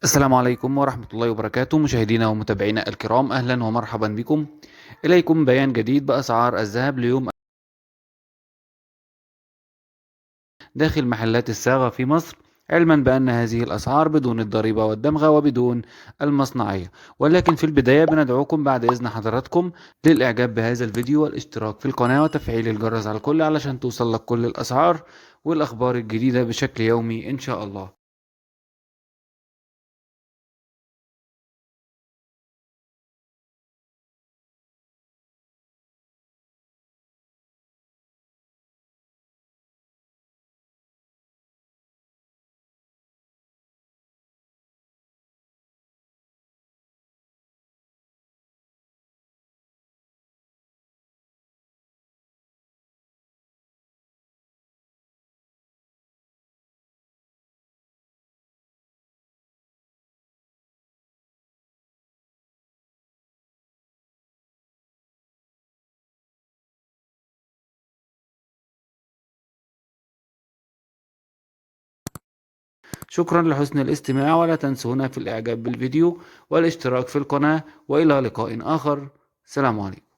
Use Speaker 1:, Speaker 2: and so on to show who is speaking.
Speaker 1: السلام عليكم ورحمة الله وبركاته، مشاهدينا ومتابعينا الكرام، أهلا ومرحبا بكم. إليكم بيان جديد بأسعار الذهب ليوم داخل محلات الصاغة في مصر، علما بأن هذه الأسعار بدون الضريبة والدمغة وبدون المصنعية. ولكن في البداية بندعوكم بعد إذن حضراتكم للإعجاب بهذا الفيديو والاشتراك في القناة وتفعيل الجرس على الكل علشان توصل لك كل الأسعار والأخبار الجديدة بشكل يومي إن شاء الله. شكرا لحسن الاستماع، ولا تنسونا في الإعجاب بالفيديو والاشتراك في القناة، وإلى لقاء آخر. سلام عليكم.